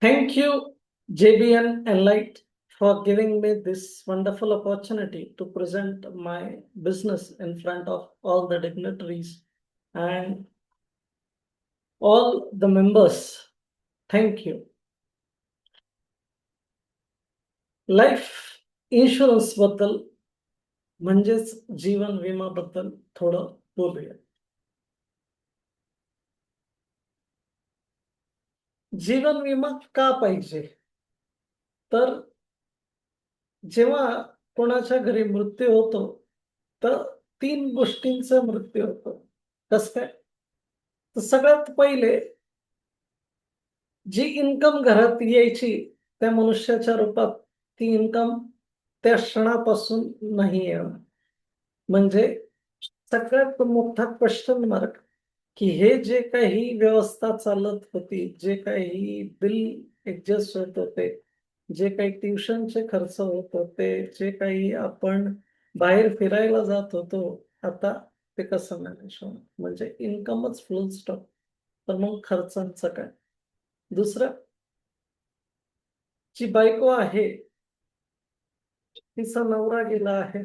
Thank you, JBN Enlight, for giving me this wonderful opportunity to present my business in front of all the dignitaries and all the members. Thank you. Life insurance बद्दल म्हणजेच जीवन विमा बद्दल थोडं बोलूया. जीवन विमा का पाहिजे? तर जेव्हा कोणाच्या घरी मृत्यू होतो, तर 3 गोष्टींचा मृत्यू होतो. कसं काय? तर सगळ्यात पहिले जी इन्कम घरात यायची त्या मनुष्याच्या रूपात ती इन्कम त्या क्षणापासून नाही येणार. म्हणजे सगळ्यात मोठा क्वेश्चन मार्क, की हे जे काही व्यवस्था चालत होती, जे काही बिल ॲडजस्ट होत होते, जे काही ट्युशनचे खर्च होत होते, जे काही आपण बाहेर फिरायला जात होतो, आता ते कसं मॅनेज होणार? म्हणजे इन्कमच फुल स्टॉप. तर मग खर्चांचं काय? दुसरं, जी बायको आहे, तिचा नवरा गेला आहे.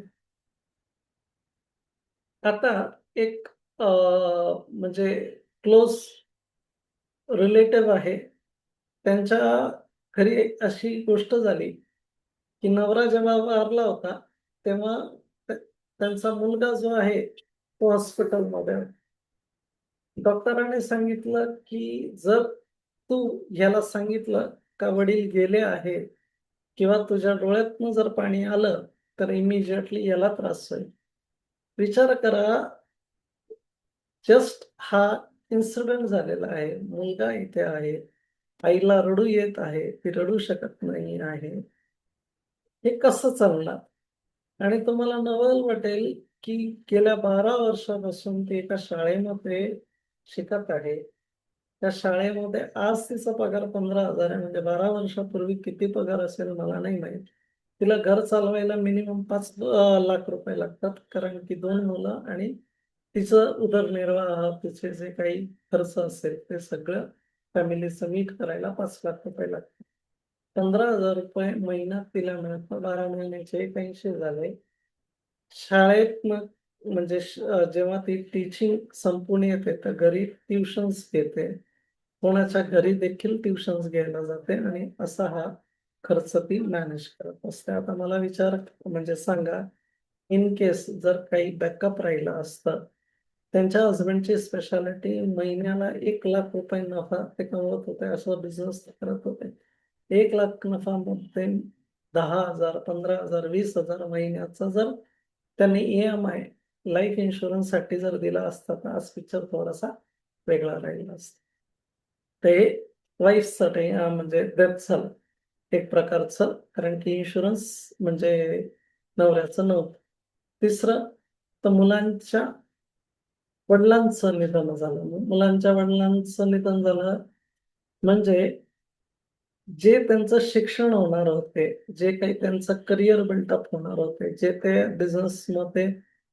आता एक म्हणजे क्लोज रिलेटिव्ह आहे. त्यांच्या घरी एक अशी गोष्ट झाली, की नवरा जेव्हा वारला होता, तेव्हा त्यांचा मुलगा जो आहे, तो हॉस्पिटलमध्ये आहे. डॉक्टरांनी सांगितलं, की जर तू ह्याला सांगितलं का वडील गेले आहेत किंवा तुझ्या डोळ्यातनं जर पाणी आलं, तर इमिडिएटली याला त्रास होईल. विचार करा, जस्ट हा इन्सिडेंट झालेला आहे. मुलगा इथे आहे. आईला रडू येत आहे. ती रडू शकत नाही आहे. हे कसं चालणार? आणि तुम्हाला नवल वाटेल, की गेल्या 12 वर्षापासून ती एका शाळेमध्ये शिकत आहे. त्या शाळेमध्ये आज तिचा पगार 15,000 आहे. म्हणजे 12 वर्षापूर्वी किती पगार असेल मला नाही माहीत. तिला घर चालवायला मिनिमम 5 लाख रुपये लागतात. कारण की 2 मुलं आणि तिचं उदरनिर्वाह, तिचे जे काही खर्च असेल ते सगळं फॅमिलीचं नीट करायला 5 लाख रुपये लागतात. 15,000 रुपये महिना तिला मिळतं. 12 महिन्याचे 81 झाले. शाळेतनं म्हणजे जेव्हा ती टीचिंग संपून येते, तर घरी ट्युशन्स घेते. कोणाच्या घरी देखील ट्युशन्स घ्यायला जाते आणि असा हा खर्च ती मॅनेज करत असते. आता मला म्हणजे सांगा, इन केस जर काही बॅकअप राहिलं असतं, त्यांच्या हसबँडची स्पेशालिटी महिन्याला ₹1,00,000 नफा ते कमवत होते, असा बिझनेस ते करत होते. 1,00,000 नफामध्ये 10,000, 15,000, 20,000 महिन्याचा जर त्यांनी ई-एम-आय लाईफ इन्शुरन्ससाठी जर दिला असता, तर आज पिक्चर थोडासा वेगळा राहिला असता. ते वाईफसाठी म्हणजे डेथ झालं एक प्रकारचं, कारण की इन्शुरन्स म्हणजे नवऱ्याचं नव्हतं. तिसरं, तर मुलांच्या वडिलांचं निधन झालं. मुलांच्या वडिलांचं निधन झालं म्हणजे जे त्यांचं शिक्षण होणार होते, जे काही त्यांचं करियर बिल्डअप होणार होते, जे ते बिझनेसमध्ये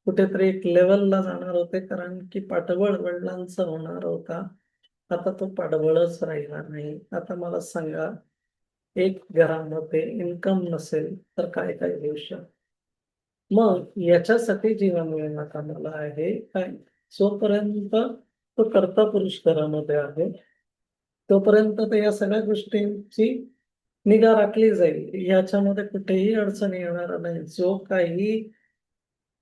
कुठेतरी एक लेव्हलला जाणार होते, कारण की पाठबळ वडिलांचा होणार होता. आता तो पाठबळच राहिला नाही. आता मला सांगा, एक घरामध्ये इन्कम नसेल तर काय-काय होऊ शकतं? मग याच्यासाठी जीवन विमा कामाला आहे. काय जोपर्यंत तो कर्ता पुरुष घरामध्ये आहे, तोपर्यंत तर या सगळ्या गोष्टींची निगा राखली जाईल. याच्यामध्ये कुठेही अडचण येणार नाही. जो काही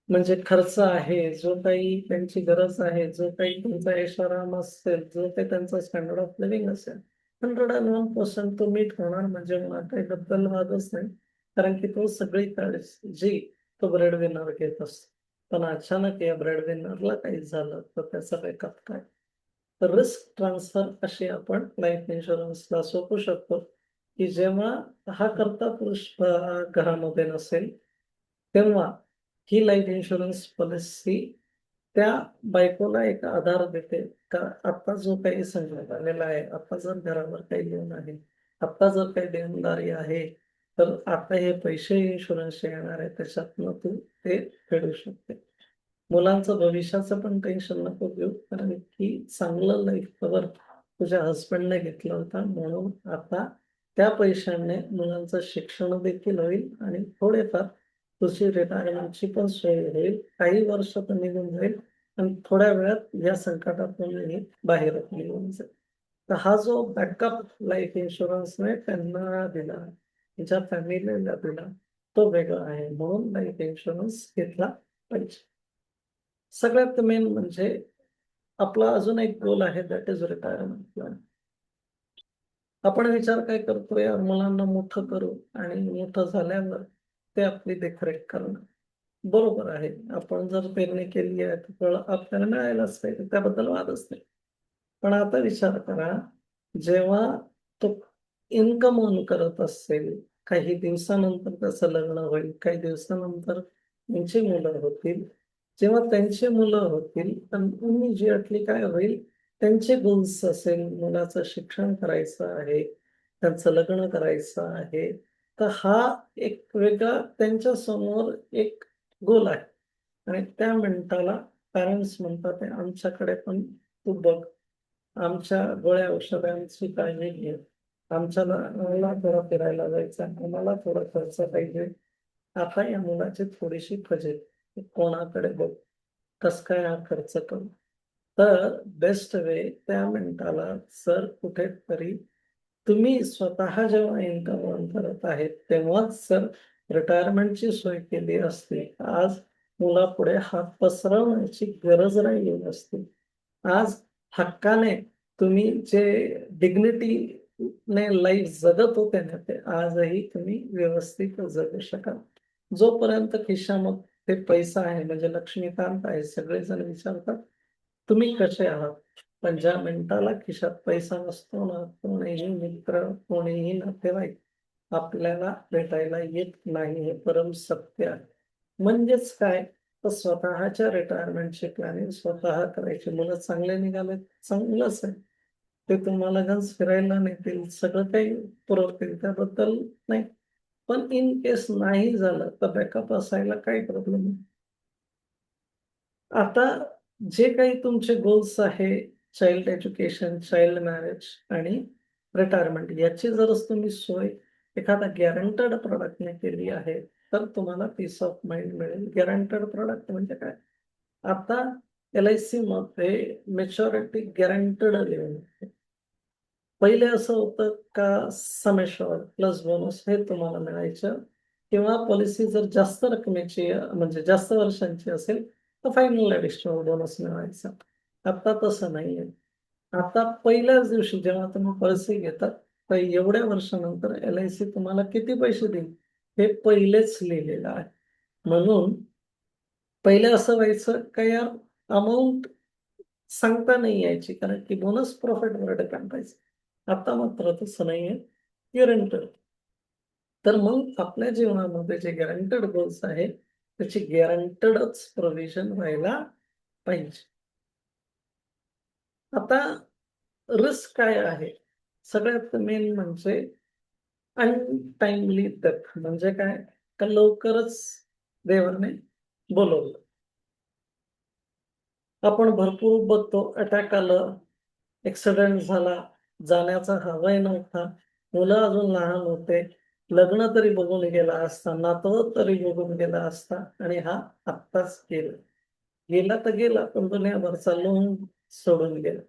म्हणजे खर्च आहे, जो काही त्यांची गरज आहे, जो काही त्यांचा ऐषाराम असेल, जो काही त्यांचा स्टँडर्ड ऑफ लिव्हिंग असेल, 101% तो मीट होणार म्हणजे होणार. त्याबद्दल वादच नाही. कारण की तो सगळी काळजी तो ब्रेडविनर घेत असतो. पण अचानक या ब्रेडविनरला काही झालं, तर त्याचा बॅकअप काय? तर रिस्क ट्रान्सफर अशी आपण लाईफ इन्शुरन्सला सोपवू शकतो, की जेव्हा हा कर्ता पुरुष घरामध्ये नसेल, तेव्हा ही लाईफ इन्शुरन्स पॉलिसी त्या बायकोला एक आधार देते का आता जो काही संकट आलेला आहे, आता जर घरावर काही लोन आहे, आता जर काही देणदारी आहे, तर आता हे पैसे इन्शुरन्सचे येणार आहे, त्याच्यातनं तू ते फेडू शकते. मुलांचं भविष्याचं पण टेन्शन नको घेऊ, कारण की चांगलं लाईफ कव्हर तुझ्या हसबँडने घेतलं होतं, म्हणून आता त्या पैशाने मुलांचं शिक्षण देखील होईल आणि थोडेफार तुझी रिटायरमेंटची पण सोय होईल. काही वर्ष तर निघून जाईल आणि थोड्या वेळात या संकटातूनही बाहेर निघून जाईल. तर हा जो बॅकअप लाईफ इन्शुरन्सने त्यांना दिला, त्यांच्या फॅमिलीला दिला, तो वेगळा आहे. म्हणून लाईफ इन्शुरन्स घेतला पाहिजे. सगळ्यात मेन म्हणजे आपला अजून एक गोल आहे, दॅट इज रिटायरमेंट प्लॅन. आपण विचार काय करतो, यार मुलांना मोठं करू आणि मोठं झाल्यावर ते आपली देखरेख करणं. बरोबर आहे. आपण जर पेरणी केली आहे, तर फळ आपल्याला मिळायलाच पाहिजे. त्याबद्दल वादच नाही. पण आता विचार करा, जेव्हा तो इन्कम अर्न करत असेल, काही दिवसानंतर त्याचं लग्न होईल, काही दिवसानंतर त्यांची मुलं होतील. जेव्हा त्यांची मुलं होतील, तर इमिजिएटली काय होईल, त्यांचे गोल्स असेल, मुलाचं शिक्षण करायचं आहे, त्यांचं लग्न करायचं आहे. तर हा एक वेगळा त्यांच्यासमोर एक गोल आहे आणि त्या मिनिटाला पॅरेंट्स म्हणतात, "आहे आमच्याकडे पण तू बघ, आमच्या गोळ्या औषधांची काळजी घे. आम्हाला थोडं फिरायला जायचं आहे, आम्हाला थोडा खर्च पाहिजे. आता या मुलाची थोडीशी फजिती, कोणाकडे बघू, कसं काय हा खर्च करू?" तर बेस्ट वे त्या मिनिटाला जर कुठेतरी तुम्ही स्वतः जेव्हा इन्कम अर्न करत आहेत, तेव्हाच जर रिटायरमेंटची सोय केली असती, आज मुलापुढे हात पसरवण्याची गरज राहिली नसती. आज हक्काने तुम्ही जे डिग्निटीने लाईफ जगत होते ना, ते आजही तुम्ही व्यवस्थित जगू शकाल. जोपर्यंत खिशामध्ये पैसा आहे, म्हणजे लक्ष्मीकांत आहे, सगळेजण विचारतात, तुम्ही कसे आहात? पण ज्या मिनिटाला खिशात पैसा नसतो ना, कोणीही मित्र, कोणीही नातेवाईक आपल्याला भेटायला येत नाही, हे परम सत्य आहे. म्हणजेच काय, तर स्वतःच्या रिटायरमेंटची प्लॅनिंग स्वतः करायची. मुलं चांगले निघाले, चांगलंच आहे. ते तुम्हाला गंज फिरायला नेतील, सगळं काही पुरवतील, त्याबद्दल नाही. पण इन केस नाही झालं, तर बॅकअप असायला काही प्रॉब्लेम नाही. आता जे काही तुमचे गोल्स आहे, चाइल्ड एज्युकेशन, चाइल्ड मॅरेज आणि रिटायरमेंट याची जरच तुम्ही सोय एखादा गॅरंटेड प्रॉडक्टने केली आहे, तर तुम्हाला पीस ऑफ माइंड मिळेल. गॅरंटेड प्रॉडक्ट म्हणजे काय? आता एल-आय-सीमध्ये मॅच्युरिटी गॅरंटेड लिहिलेलं आहे. पहिले असं होतं का सम एश्युअर्ड प्लस बोनस हे तुम्हाला मिळायचं किंवा पॉलिसी जर जास्त रकमेची म्हणजे जास्त वर्षांची असेल, तर फायनल ॲडिशनल बोनस मिळायचा. आता तसं नाहीये. आता पहिल्याच दिवशी जेव्हा तुम्ही पॉलिसी घेता, तर एवढ्या वर्षानंतर एल-आय-सी तुम्हाला किती पैसे देईल, हे पहिलेच लिहिलेलं आहे. म्हणून पहिले असं व्हायचं का यार अमाउंट सांगता नाही यायची, कारण की बोनस प्रॉफिटवर डिपेंड राहायचं. आता मात्र तसं नाहीये, गॅरंटेड. तर मग आपल्या जीवनामध्ये जे गॅरंटेड गोल्स आहे, त्याची गॅरंटेडच प्रोव्हिजन व्हायला पाहिजे. आता रिस्क काय आहे? सगळ्यात मेन म्हणजे अनटाईमली डेथ म्हणजे काय? का लवकरच देवाने बोलावलं. आपण भरपूर बघतो अटॅक आलं, ॲक्सिडेंट झाला, जाण्याचा हा वय नव्हता, मुलं अजून लहान होते, लग्न तरी बघून गेला असता, नातवं तरी बघून गेला असता आणि हा आत्ताच गेला. गेला तर गेला, पण दुनियाभरचा लोन सोडून गेला.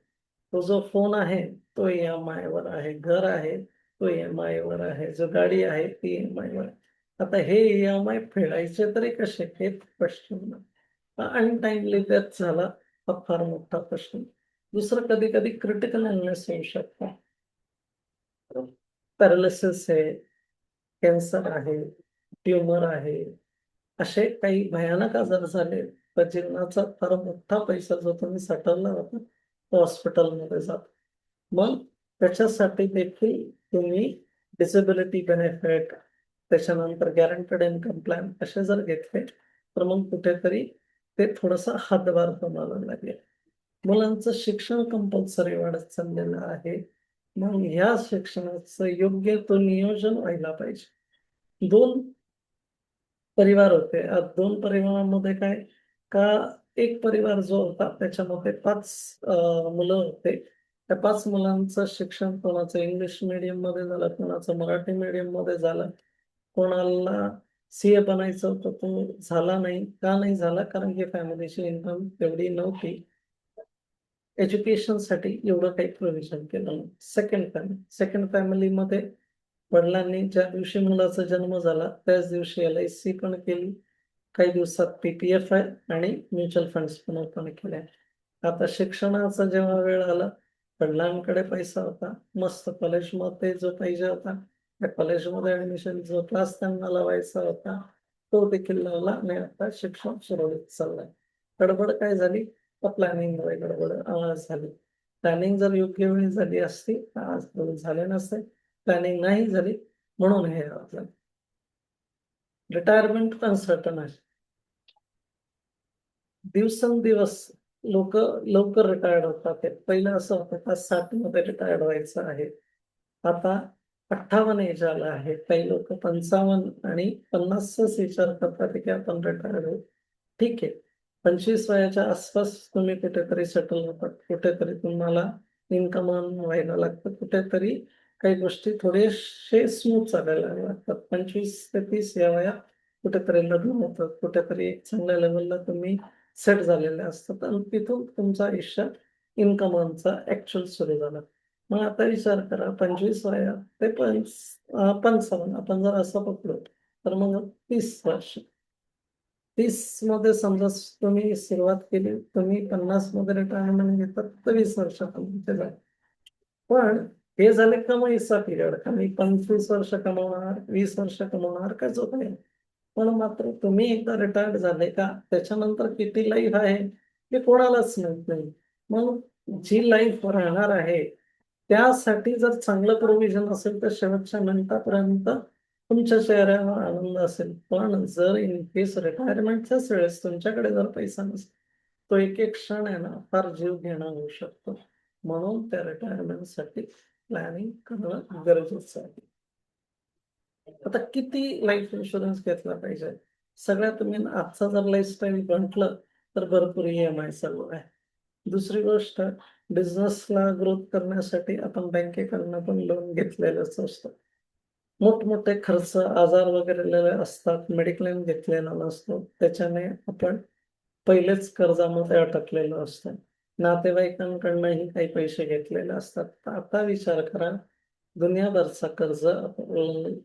तो जो फोन आहे, तो ई-एम-आयवर आहे. घर आहे, तो ई-एम-आयवर आहे. जो गाडी आहे, ती ई-एम-आयवर आहे. आता हे ई-एम-आय फेडायचे तरी कसे? हे प्रश्न. अनटाईमली डेथ झाला, हा फार मोठा प्रश्न. दुसरं कधी-कधी क्रिटिकल इलनेस होऊ शकतो. पॅरालिसिस आहे, कॅन्सर आहे, ट्यूमर आहे. असे काही भयानक आजार झाले, तर जीवनाचा फार मोठा पैसा जो तुम्ही साठवला होता, तो हॉस्पिटलमध्ये जातो. मग त्याच्यासाठी देखील तुम्ही डिसेबिलिटी बेनिफिट, त्याच्यानंतर गॅरंटेड इन्कम प्लॅन असे जर घेतले, तर मग कुठेतरी ते थोडंसं हातभार तुम्हाला लागेल. मुलांचं शिक्षण कंपल्सरी वाढत चाललेलं आहे. मग ह्या शिक्षणाचं योग्य तो नियोजन व्हायला पाहिजे. 2 परिवार होते. 2 परिवारामध्ये काय, का एक परिवार जो होता त्याच्यामध्ये 5 मुलं होते. त्या 5 मुलांचं शिक्षण कोणाचं इंग्लिश मीडियम मध्ये झालं, कोणाचं मराठी मीडियम मध्ये झालं, कोणाला सीए बनायचं होतं तो झाला नाही. का नाही झाला? कारण की फॅमिलीची इन्कम तेवढी नव्हती. एज्युकेशनसाठी एवढं काही प्रोव्हिजन केलं नाही. सेकंड फॅमिलीमध्ये वडिलांनी ज्या दिवशी मुलाचा जन्म झाला त्याच दिवशी LIC पण केली. काही दिवसात PPF आहे आणि म्युच्युअल फंड्स पण ओपन केले. आता शिक्षणाचा जेव्हा वेळ आला, वडिलांकडे पैसा होता, मस्त कॉलेजमध्ये जो पाहिजे होता, त्या कॉलेजमध्ये ऍडमिशन जो क्लास त्यांना लावायचा होता तो देखील लावला आणि आता शिक्षण सुरळीत चाललंय. गडबड काय झाली? प्लॅनिंगमुळे गडबड झाली. प्लॅनिंग जर योग्य वेळी झाली असती तर आज झाले नसते. प्लॅनिंग नाही झाली म्हणून हे झालं. रिटायरमेंट अनसर्टन आहे. दिवसेंदिवस लोक लवकर रिटायर्ड होतात. पहिलं असं होतं का 60 मध्ये रिटायर्ड व्हायचं आहे. आता 58 एज आलं आहे. काही लोक 55 आणि 50च विचार करतात की आपण रिटायर्ड होऊ. ठीक आहे. 25 वयाच्या आसपास तुम्ही कुठेतरी सेटल होतात, कुठेतरी तुम्हाला इन्कम व्हायला लागतं, कुठेतरी काही गोष्टी थोडेसे स्मूथ चालायला लागतात. 25 ते 30 या वयात कुठेतरी लग्न होतं, कुठेतरी एक चांगल्या लेवलला तुम्ही सेट झालेले असतात आणि तिथून तुमचं आयुष्य इन्कमचा ऍक्च्युअल सुरू झालं. मग आता विचार करा 25 वयात ते 55 आपण जर असं पकडलो तर मग 30 वर्ष. 30 मध्ये समजा तुम्ही सुरुवात केली, तुम्ही 50 मध्ये रिटायरमेंट घेतात तर 20 वर्षापर्यंत झाले. पण हे झाले कमाईचा पिरियड का मी 25 वर्ष कमवणार, 20 वर्ष कमवणार का जो काही. पण मात्र तुम्ही एकदा रिटायर्ड झाले का त्याच्यानंतर किती लाईफ आहे हे कोणालाच माहित नाही. मग जी लाईफ राहणार आहे त्यासाठी जर चांगलं प्रोव्हिजन असेल तर शेवटच्या मिनिटापर्यंत तुमच्या चेहऱ्यावर आनंद असेल. पण जर इन केस रिटायरमेंटच्याच वेळेस तुमच्याकडे जर पैसा नसेल तो एक एक क्षण आहे ना फार जीव घेणं होऊ शकतो. म्हणून त्या रिटायरमेंटसाठी प्लॅनिंग करणं गरजेचं आहे. आता किती लाईफ इन्शुरन्स घेतला पाहिजे? सगळ्यात मेन आजचा जर लाईफस्टाईल म्हटलं तर भरपूर EMI चालू आहे. दुसरी गोष्ट बिझनेसला ग्रोथ करण्यासाठी आपण बँकेकडनं पण लोन घेतलेलंच असतं. मोठमोठे खर्च, आजार वगैरे असतात, मेडिक्लेम घेतलेला नसतो. त्याच्याने आपण पहिलेच कर्जामध्ये अटकलेलो असतो. नातेवाईकांकडनंही काही पैसे घेतलेले असतात. तर आता विचार करा, दुनियाभरचा कर्ज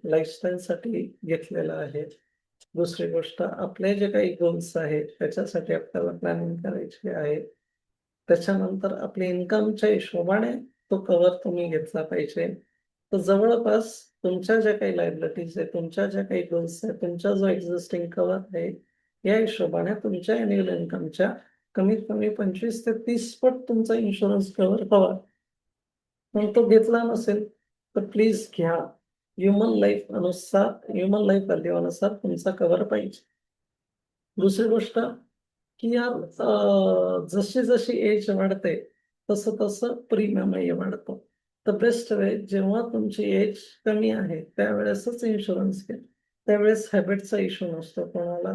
लाईफस्टाईलसाठी घेतलेला आहे. दुसरी गोष्ट आपले जे काही गोल्स आहेत त्याच्यासाठी आपल्याला प्लॅनिंग करायची आहे. त्याच्यानंतर आपल्या इन्कमच्या हिशोबाने तो कव्हर तुम्ही घेतला पाहिजे. तर जवळपास तुमच्या ज्या काही लायबिलिटीज आहेत, तुमच्या ज्या काही गोल्स आहेत, तुमचा जो एक्झिस्टिंग कव्हर आहे, या हिशोबाने तुमच्या अॅन्युअल इन्कमच्या कमीत कमी 25 ते 30 पट तुमचा इन्शुरन्स कव्हर हवा. पण तो घेतला नसेल तर प्लीज घ्या. ह्युमन लाईफ व्हॅल्यू अनुसार तुमचा कव्हर पाहिजे. दुसरी गोष्ट की यार जशी जशी एज वाढते तसं तसं प्रीमियमही वाढतो. तर बेस्ट वे जेव्हा तुमची एज कमी आहे त्यावेळेसच इन्शुरन्स घ्या. त्यावेळेस हॅबिटचा इश्यू नसतो कोणाला.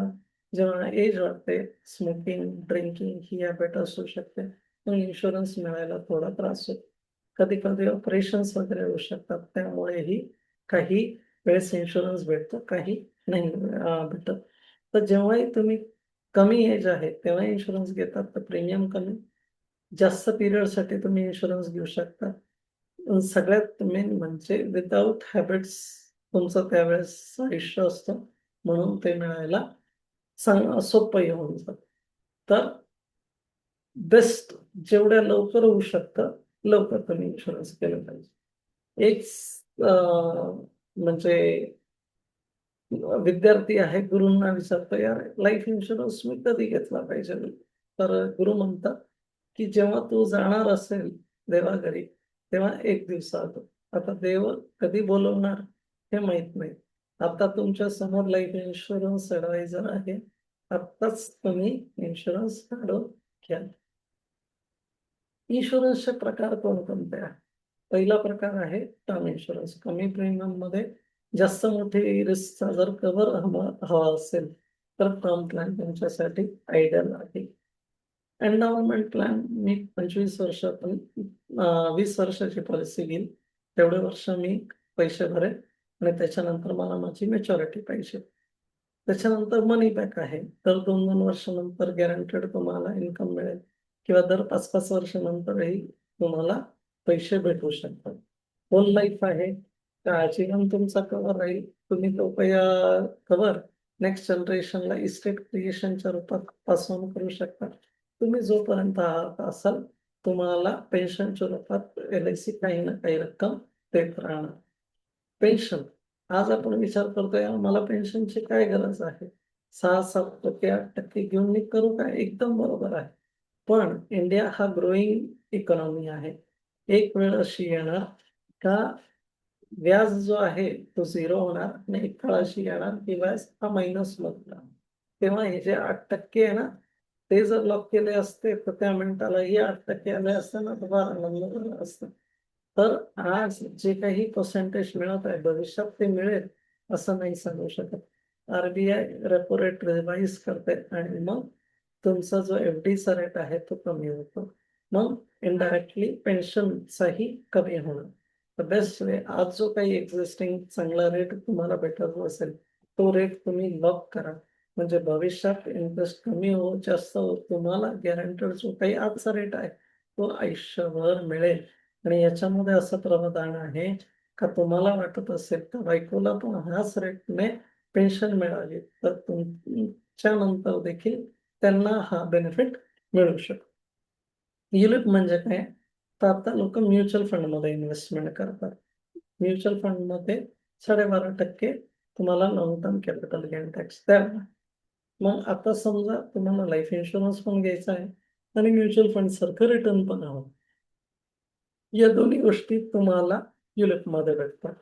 जेव्हा एज वाढते, स्मोकिंग, ड्रिंकिंग ही हॅबिट असू शकते. मग इन्शुरन्स मिळायला थोडा त्रास होतो. कधी-कधी ऑपरेशन्स वगैरे होऊ शकतात. त्यामुळेही काही वेळेस इन्शुरन्स भेटतो, काही नाही भेटत. तर जेव्हाही तुम्ही कमी एज आहे तेव्हा इन्शुरन्स घेतात तर प्रीमियम कमी. जास्त पिरियडसाठी तुम्ही इन्शुरन्स घेऊ शकता. सगळ्यात मेन म्हणजे विदाऊट हॅबिट्स तुमचं त्यावेळेस आयुष्य असतं. म्हणून ते मिळायला सोपंही होऊन जातं. तर बेस्ट जेवढ्या लवकर होऊ शकतं, लवकर तुम्ही इन्शुरन्स केलं पाहिजे. एक म्हणजे विद्यार्थी आहे, गुरूंना विचारतो, "यार लाईफ इन्शुरन्स मी कधी घेतला पाहिजे?" तर गुरु म्हणतात, की "जेव्हा तू जाणार असेल देवाघरी, तेव्हा 1 दिवसाआधी." आता देव कधी बोलवणार हे माहीत नाही. आता तुमच्या समोर लाईफ इन्शुरन्स ॲडवायझर आहे. आत्ताच तुम्ही इन्शुरन्स काढून घ्या. इन्शुरन्सचे प्रकार कोणकोणते आहेत? पहिला प्रकार आहे टर्म इन्शुरन्स. कमी प्रीमियममध्ये जास्त मोठी रिस्कचा जर कव्हर हवा असेल तर टर्म प्लॅन तुमच्यासाठी आयडियल आहे. एंडॉवमेंट प्लॅन मी 25 वर्ष 20 वर्षाची पॉलिसी घेईल, तेवढे वर्ष मी पैसे भरेन आणि त्याच्यानंतर मला माझी मॅच्युरिटी पाहिजे. त्याच्यानंतर मनी बॅक आहे, दर 2-2 वर्षानंतर गॅरंटेड तुम्हाला इन्कम मिळेल किंवा दर 5-5 वर्षानंतरही तुम्हाला पैसे भेटू शकतात. होल लाईफ आहे, तर आजीवन तुमचा कव्हर राहील. तुम्ही तो कव्हर नेक्स्ट जनरेशनला इस्टेट क्रिएशनच्या रूपात पास ऑन करू शकता. तुम्ही जोपर्यंत आहात असाल, तुम्हाला पेन्शनच्या रूपात LIC काही ना काही रक्कम देत राहणार. पेन्शन, आज आपण विचार करतोय मला पेन्शनची काय गरज आहे? 6-7%, 8% घेऊन मी करू काय? एकदम बरोबर आहे. पण इंडिया हा ग्रोईंग इकॉनॉमी आहे. एक वेळ अशी येणार का व्याज जो आहे तो 0 होणार आणि एक काळ अशी येणार की व्याज हा मायनसला होणार. तेव्हा हे जे 8% आहे ना, ते जर लॉक केले असते तर त्या मिनिटालाही 8% आले असते ना, तर फार आनंद झाला असता. तर आज जे काही पर्सेंटेज मिळत आहे, भविष्यात ते मिळेल असं नाही सांगू शकत. RBI रेपो रेट रिवाईज करते आणि मग तुमचा जो FDचा रेट आहे तो कमी होतो. मग इनडायरेक्टली पेन्शनचाही कमी होणार. द बेस्ट वे, आज जो काही एक्झिस्टिंग चांगला रेट तुम्हाला भेटत असेल, तो रेट तुम्ही लॉक करा. म्हणजे भविष्यात इंटरेस्ट कमी हो, जास्त हो, तुम्हाला गॅरंटेड जो काही आजचा रेट आहे, तो आयुष्यभर मिळेल. आणि याच्यामध्ये असं प्रावधान आहे का तुम्हाला वाटत असेल तर बायकोला पण ह्याच रेटने पेन्शन मिळाली, तर तुमच्या नंतर देखील त्यांना हा बेनिफिट मिळू शकतो. युलिप म्हणजे काय? तर आता लोक म्युच्युअल फंडमध्ये इन्व्हेस्टमेंट करतात. म्युच्युअल फंडमध्ये 12.5% तुम्हाला long term capital gain tax द्यावा. मग आता समजा तुम्हाला लाईफ इन्शुरन्स पण घ्यायचा आहे आणि म्युच्युअल फंड सारखं रिटर्न पण हवं. या दोन्ही गोष्टी तुम्हाला युलिपमध्ये भेटतात.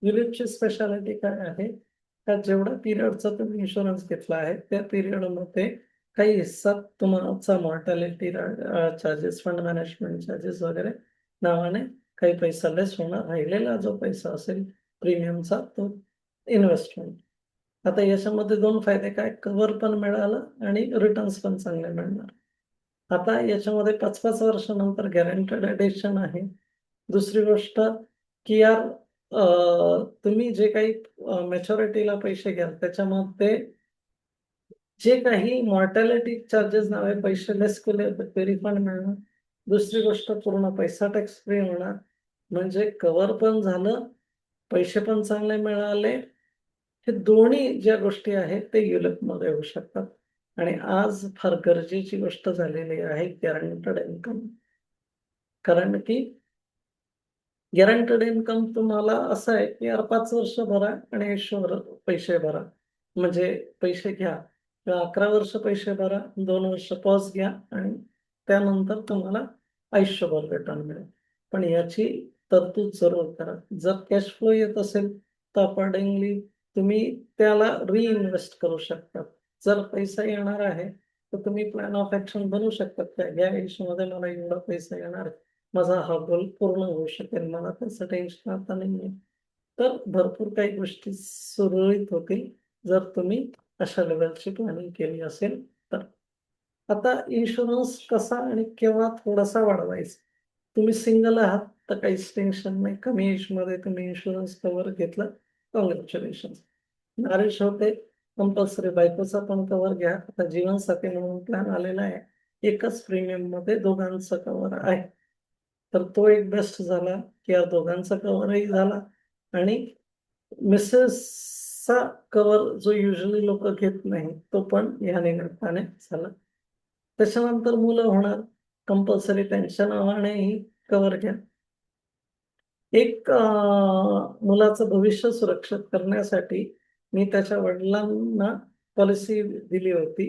युलिपची स्पेशालिटी काय आहे? का जेवढ्या पिरियडचा तुम्ही इन्शुरन्स घेतला आहे, त्या पिरियडमध्ये काही हिस्सा तुमचा mortality charges, fund management charges वगैरे नावाने काही पैसा लेस होणार. राहिलेला जो पैसा असेल प्रीमियमचा, तो इन्व्हेस्टमेंट. आता याच्यामध्ये 2 फायदे काय? कव्हर पण मिळालं आणि रिटर्न्स पण चांगले मिळणार. आता याच्यामध्ये 5-5 वर्षानंतर गॅरंटेड एडिशन आहे. दुसरी गोष्ट की यार तुम्ही जे काही मॅच्युरिटीला पैसे घ्याल त्याच्यामध्ये जे काही मॉर्टॅलिटी चार्जेस नावे पैसे लेस केले होते ते रिफंड मिळणार. दुसरी गोष्ट पूर्ण पैसा टॅक्स फ्री होणार. म्हणजे कव्हर पण झालं, पैसे पण चांगले मिळाले. हे दोन्ही ज्या गोष्टी आहेत ते युलिपमध्ये होऊ शकतात. आणि आज फार गरजेची गोष्ट झालेली आहे गॅरंटेड इन्कम. कारण की गॅरंटेड इन्कम तुम्हाला असं आहे की यार 5 वर्ष भरा आणि आयुष्यभर पैसे भरा. म्हणजे पैसे घ्या किंवा 11 वर्ष पैसे भरा, 2 वर्ष पॉज घ्या आणि त्यानंतर तुम्हाला आयुष्यभर रिटर्न मिळेल. पण याची तरतूद जरूर करा. जर कॅश फ्लो येत असेल तर अकॉर्डिंगली तुम्ही त्याला रिइन्व्हेस्ट करू शकता. जर पैसा येणार आहे तर तुम्ही प्लॅन ऑफ ॲक्शन बनवू शकता का या आयुष्यामध्ये मला एवढा पैसा येणार आहे. माझा हा गोल पूर्ण होऊ शकेल. मला त्याचं टेन्शन आता नाहीये. तर भरपूर काही गोष्टी सुरळीत होतील जर तुम्ही अशा लेव्हलची प्लॅनिंग केली असेल तर. आता इन्शुरन्स कसा आणि केव्हा थोडासा वाढवायचा? तुम्ही सिंगल आहात तर काहीच टेन्शन नाही. कमी एजमध्ये तुम्ही इन्शुरन्स कव्हर घेतलं, काँग्रॅच्युलेशन्स. मॅरेज होते, कंपल्सरी बायकोचा पण कव्हर घ्या. आता जीवनसाथी म्हणून प्लॅन आलेला आहे. एकच प्रीमियममध्ये दोघांचं कव्हर आहे. तर तो एक बेस्ट झाला की या दोघांचा कव्हरही झाला आणि मिसेसचा कव्हर जो युजली लोक घेत नाही, तो पण या निमित्ताने झाला. त्याच्यानंतर मुलं होणार, कंपल्सरी त्यांच्या नावानेही कव्हर घ्या. एक मुलाचं भविष्य सुरक्षित करण्यासाठी मी त्याच्या वडिलांना पॉलिसी दिली होती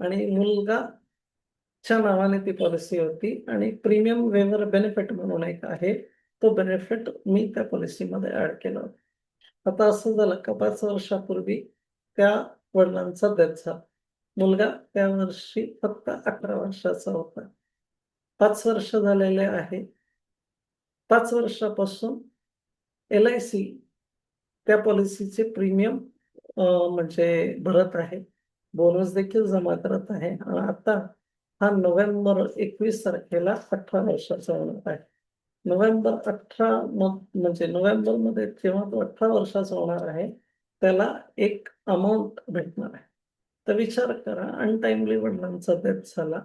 आणि मुलगाच्या नावाने ती पॉलिसी होती आणि प्रीमियम वेव्हर बेनिफिट म्हणून एक आहे. तो बेनिफिट मी त्या पॉलिसीमध्ये ॲड केला होता. आता असं झालं का 5 वर्षापूर्वी त्या वडिलांचा डेथ झाला. मुलगा त्या वर्षी फक्त 11 वर्षाचा होता. 5 वर्ष झालेले आहे. 5 वर्षापासून LIC त्या पॉलिसीचे प्रीमियम म्हणजे भरत आहे. बोनस देखील जमा करत आहे. आणि आता हा नोव्हेंबर 21 तारखेला 18 वर्षाचा होणार आहे. नोव्हेंबर 18 म्हणजे नोव्हेंबरमध्ये जेव्हा तो 18 वर्षाचा होणार आहे, त्याला एक अमाउंट भेटणार आहे. तर विचार करा, अनटाईमली वडिलांचा डेथ झाला.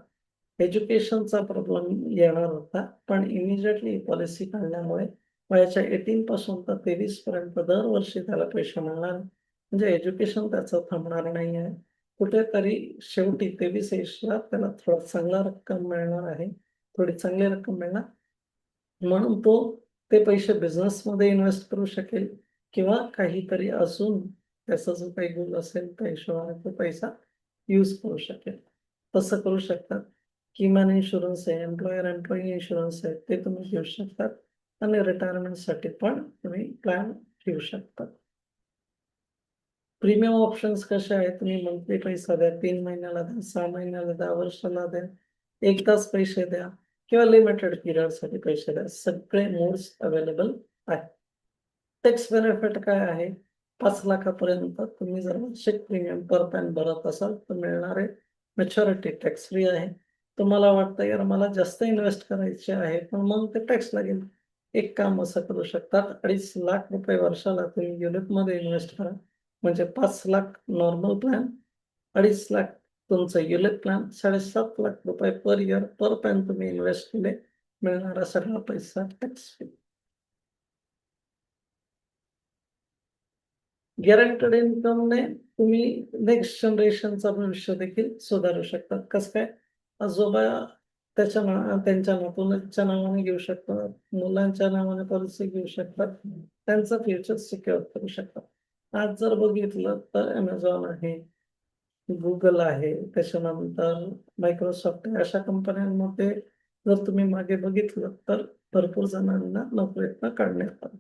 एज्युकेशनचा प्रॉब्लेम येणार होता, पण इमिजिएटली पॉलिसी काढल्यामुळे वयाच्या 18 पासून तर 23 पर्यंत दरवर्षी त्याला पैसे मिळणार. म्हणजे एज्युकेशन त्याचं थांबणार नाही आहे. कुठेतरी शेवटी 23 एजला त्याला थोडा चांगला रक्कम मिळणार आहे. थोडी चांगली रक्कम मिळणार. म्हणून तो ते पैसे बिझनेसमध्ये इन्व्हेस्ट करू शकेल किंवा काहीतरी अजून त्याचा जो काही गोल असेल त्या हिशोबाने तो पैसा यूज करू शकेल. तसं करू शकतात. किमान इन्शुरन्स आहे, एम्प्लॉयी इन्शुरन्स आहे, ते तुम्ही घेऊ शकतात आणि रिटायरमेंटसाठी पण तुम्ही प्लॅन घेऊ शकता. प्रीमियम ऑप्शन्स कसे आहेत? तुम्ही मंथली पैसा द्या, 3 महिन्याला द्या, 6 महिन्याला द्या, वर्षाला द्या, एकदाच पैसे द्या किंवा लिमिटेड पिरियडसाठी पैसे द्या. सगळे मोड्स अवेलेबल आहेत. टॅक्स बेनिफिट काय आहे? 5 लाखापर्यंत तुम्ही जर वार्षिक प्रीमियम पर पॅन भरत असाल तर मिळणारे मॅच्युरिटी टॅक्स फ्री आहे. तुम्हाला वाटतं यार मला जास्त इन्व्हेस्ट करायचे आहे, पण मग ते टॅक्स लागेल. एक काम असं करू शकतात, ₹2.5 लाख वर्षाला तुम्ही युलिपमध्ये इन्व्हेस्ट करा. म्हणजे 5 लाख नॉर्मल प्लॅन, 2.5 लाख तुमचं ULIP plan, ₹7.5 lakh per year per pan तुम्ही इन्व्हेस्ट केले, मिळणारा सगळा पैसा टॅक्स फ्री. गॅरंटेड इन्कमने तुम्ही नेक्स्ट जनरेशनचं भविष्य देखील सुधारू शकतात. कसं काय? आजोबा त्यांच्या नातूच्या नावाने घेऊ शकतात, मुलांच्या नावाने पॉलिसी घेऊ शकतात, त्यांचं फ्युचर सिक्युअर करू शकतात. आज जर बघितलं तर Amazon आहे, Google आहे, त्याच्यानंतर Microsoft आहे. अशा कंपन्यांमध्ये जर तुम्ही मागे बघितलं तर भरपूर जणांना नोकरीतनं काढण्यात आलं.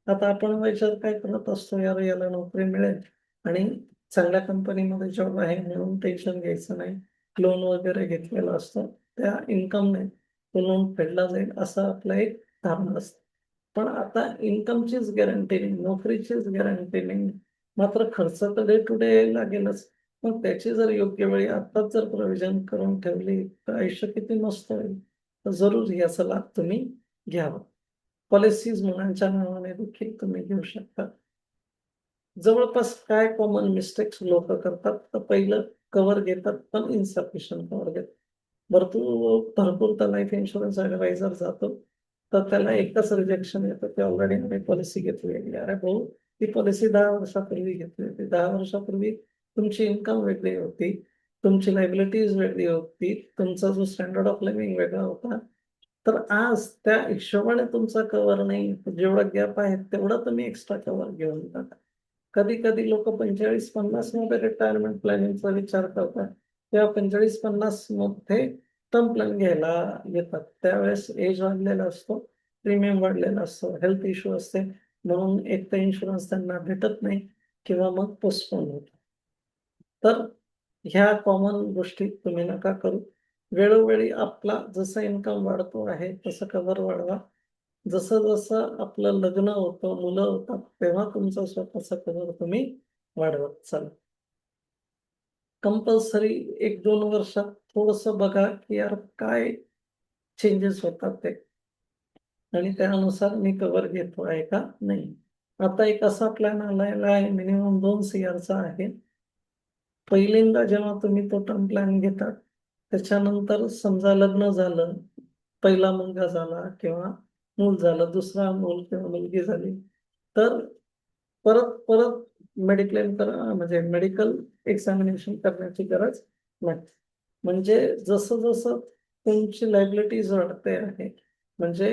आता आपण विचार काय करत असतो, यार याला नोकरी मिळेल आणि चांगल्या कंपनीमध्ये जॉब आहे म्हणून टेन्शन घ्यायचं नाही. लोन वगैरे घेतलेलं असतं. त्या इन्कमने तो लोन फेडला जाईल असं आपलं एक धारणा असतं. पण आता इन्कमचीच गॅरंटी नाही, नोकरीचीच गॅरंटी नाही. मात्र खर्च तर डे टू डे लागेलच. मग त्याची जर योग्य वेळी आत्ताच जर प्रोव्हिजन करून ठेवली, तर आयुष्य किती मस्त होईल. तर जरूर याचा लाभ तुम्ही घ्यावा. पॉलिसीज मुलांच्या नावाने देखील तुम्ही घेऊ शकता. जवळपास काय कॉमन मिस्टेक्स लोकं करतात, तर पहिलं कव्हर घेतात, पण इन्सफिशियंट कव्हर घेतात. भरपूर तर लाईफ इन्शुरन्स ॲडवायझर जातो, तर त्याला एकच रिजेक्शन येतं, की ऑलरेडी आम्ही पॉलिसी घेतलेली. अरे भाऊ, ती पॉलिसी 10 वर्षापूर्वी घेतली होती. 10 वर्षापूर्वी तुमची इन्कम वेगळी होती, तुमची लायबिलिटीज वेगळी होती, तुमचा जो स्टँडर्ड ऑफ लिव्हिंग वेगळा होता. तर आज त्या हिशोबाने तुमचा कव्हर नाही, जेवढा गॅप आहे तेवढा तुम्ही एक्स्ट्रा कव्हर घेऊन टाका. कधी-कधी लोकं 45-50 मध्ये रिटायरमेंट प्लॅनिंगचा विचार करतात. तेव्हा 45-50 मध्ये टर्म प्लॅन घ्यायला येतात. त्यावेळेस एज वाढलेला असतो, प्रीमियम वाढलेला असतो, हेल्थ इश्यू असते. म्हणून एक तर इन्शुरन्स त्यांना भेटत नाही किंवा मग पोस्टपोन होतो. तर ह्या कॉमन गोष्टी तुम्ही नका करू. वेळोवेळी आपला जसं इन्कम वाढतो आहे, तसं कव्हर वाढवा. जसं-जसं आपलं लग्न होतं, मुलं होतात, तेव्हा तुमचं स्वतःचं कव्हर तुम्ही वाढवत चाला. कंपल्सरी 1-2 वर्षात थोडंसं बघा, की यार काय चेंजेस होतात ते आणि त्यानुसार मी कव्हर घेतो आहे का नाही. आता एक असा प्लॅन आलेला आहे मिनिमम 2 सीआरचा आहे. पहिल्यांदा जेव्हा तुम्ही तो टर्म प्लॅन घेता, त्याच्यानंतर समजा लग्न झालं, पहिला मुलगा झाला किंवा मूल झालं, दुसरा मूल किंवा मुलगी झाली, तर परत-परत मेडिक्लेम करा म्हणजे मेडिकल एक्झामिनेशन करण्याची गरज नाही. म्हणजे जसं-जसं तुमची लायबिलिटीज वाढते आहे, म्हणजे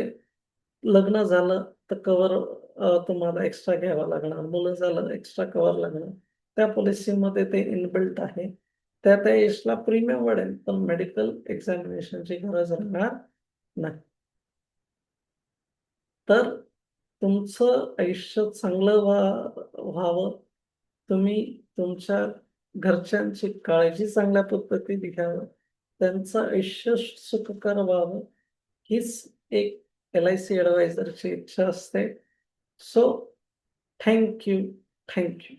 लग्न झालं तर कव्हर तुम्हाला एक्स्ट्रा घ्यावं लागणार. मुलं झालं एक्स्ट्रा कव्हर लागणार. त्या पॉलिसीमध्ये ते इनबिल्ट आहे. त्या एजला प्रीमियम वाढेल, पण मेडिकल एक्झामिनेशनची गरज राहणार नाही. तर तुमचं आयुष्य चांगलं व्हावं, तुम्ही तुमच्या घरच्यांची काळजी चांगल्या पद्धतीने घ्यावं, त्यांचं आयुष्य सुखकर व्हावं, हीच एक एल-आय-सी ॲडवायझरची इच्छा असते. So thank you, thank you.